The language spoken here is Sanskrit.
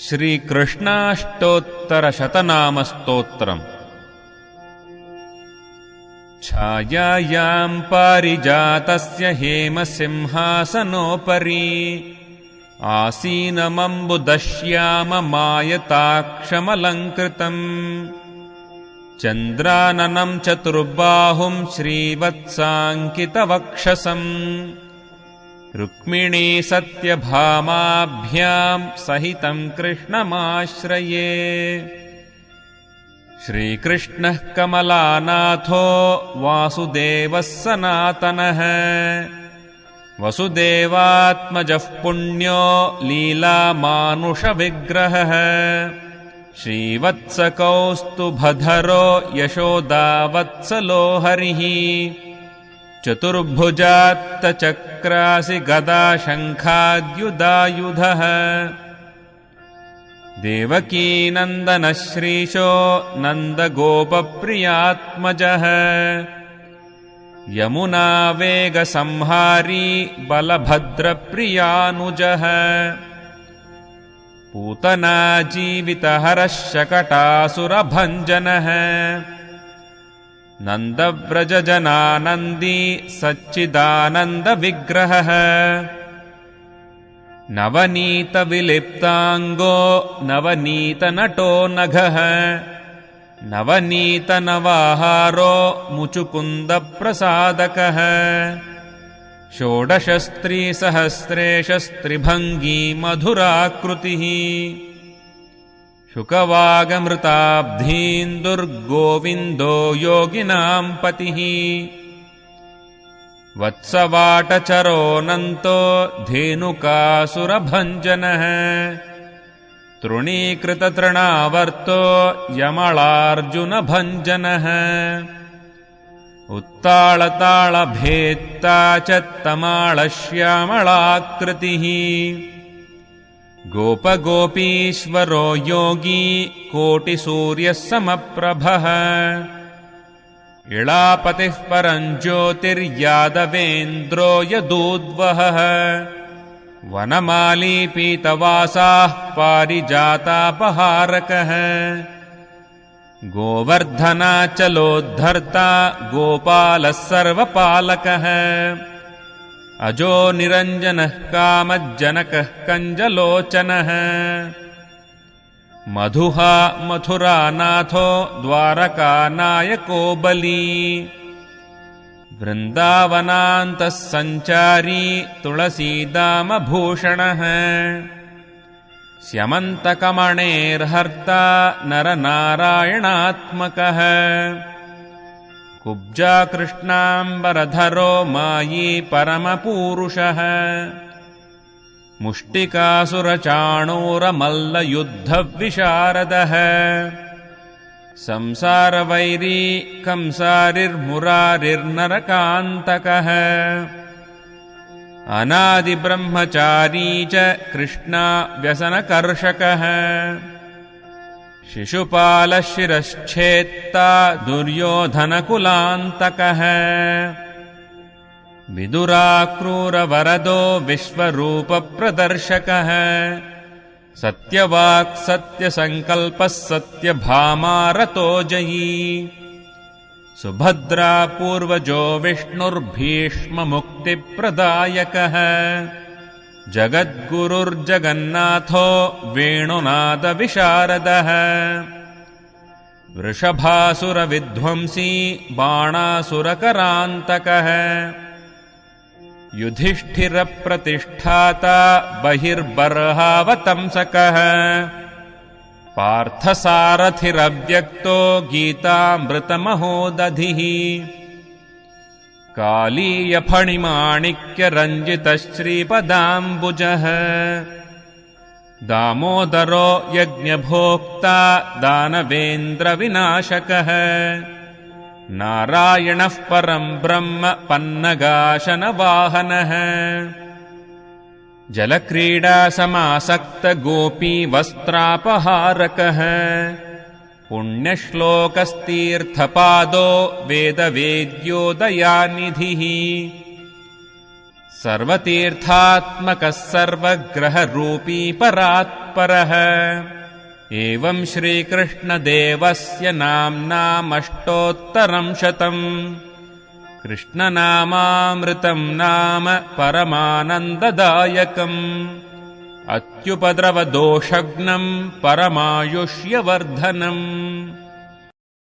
श्रीकृष्णाष्टोत्तरशतनामस्तोत्रम्। छायायां पारिजातस्य हेमसिंहासनोपरि आसीनमम्बुदश्याममायताक्षमलङ्कृतम् चन्द्राननं चतुर्बाहुं श्रीवत्साङ्कितवक्षसम् रुक्मिणी सत्यभामाभ्यां सहितं कृष्णमाश्रये। श्रीकृष्णः कमलानाथो वासुदेवः सनातनः वसुदेवात्मजः पुण्यो लीलामानुषविग्रहः श्रीवत्सकौस्तुभधरो यशोदावत्सलो हरिः चतुर्भुजात्तचक्रासि गदाशङ्खाद्युदायुधः देवकीनन्दनश्रीशो नन्दगोपप्रियात्मजः यमुनावेगसंहारी बलभद्रप्रियानुजः पूतनाजीवितहरः शकटासुरभञ्जनः नन्दव्रजजनानन्दी सच्चिदानन्दविग्रहः नवनीतविलिप्ताङ्गो नवनीतनटो नघः नवनीतनवाहारो मुचुकुन्दप्रसादकः षोडशस्त्रीसहस्रेशस्त्रिभङ्गी मधुराकृतिः शुकवागमृताब्धीन्दुर्गोविन्दो योगिनां पतिः वत्सवाटचरोऽनन्तो धेनुकासुरभञ्जनः तृणीकृततृणावर्तो यमलार्जुनभञ्जनः उत्तालतालभेत्ता च तमालश्यामलाकृतिः गोपगोपीश्वरो योगी कोटिसूर्यः समप्रभः इळापतिः परं ज्योतिर्यादवेन्द्रो यदूद्वहः वनमाली पीतवासाः पारिजातापहारकः गोवर्धनाचलोद्धर्ता गोपालः सर्वपालकः अजो निरञ्जनः कामज्जनकः कञ्जलोचनः मधुहा मथुरानाथो द्वारकानायको बली वृन्दावनान्तः सञ्चारी तुलसीदामभूषणः स्यमन्तकमणेर्हर्ता नरनारायणात्मकः कुब्जाकृष्णाम्बरधरो मायी परमपूरुषः मुष्टिकासुरचाणूरमल्लयुद्धविशारदः संसारवैरी कंसारिर्मुरारिर्नरकान्तकः अनादिब्रह्मचारी च कृष्णा व्यसनकर्षकः शिशुपालः शिरश्छेत्ता दुर्योधनकुलान्तकः विदुराक्रूरवरदो विश्वरूपप्रदर्शकः सत्यवाक् सत्यसङ्कल्पः सत्यभामारतो जयी सुभद्रा पूर्वजो विष्णुर्भीष्ममुक्तिप्रदायकः जगद्गुरुर्जगन्नाथो वेणुनादविशारदः वृषभासुरविध्वंसी बाणासुरकरान्तकः युधिष्ठिरप्रतिष्ठाता बहिर्बर्हावतंसकः पार्थसारथिरव्यक्तो गीतामृतमहोदधिः कालीयफणिमाणिक्यरञ्जितश्रीपदाम्बुजः दामोदरो यज्ञभोक्ता दानवेन्द्रविनाशकः नारायणः परं ब्रह्म पन्नगाशनवाहनः जलक्रीडासमासक्तगोपीवस्त्रापहारकः पुण्यश्लोकस्तीर्थपादो वेदवेद्योदयानिधिः सर्वतीर्थात्मकः सर्वग्रहरूपी परात्परः परः एवं श्रीकृष्णदेवस्य नाम्नामष्टोत्तरम् 100 कृष्णनामामृतम् नाम परमानन्ददायकम् अत्युपद्रवदोषघ्नम् परमायुष्यवर्धनम्।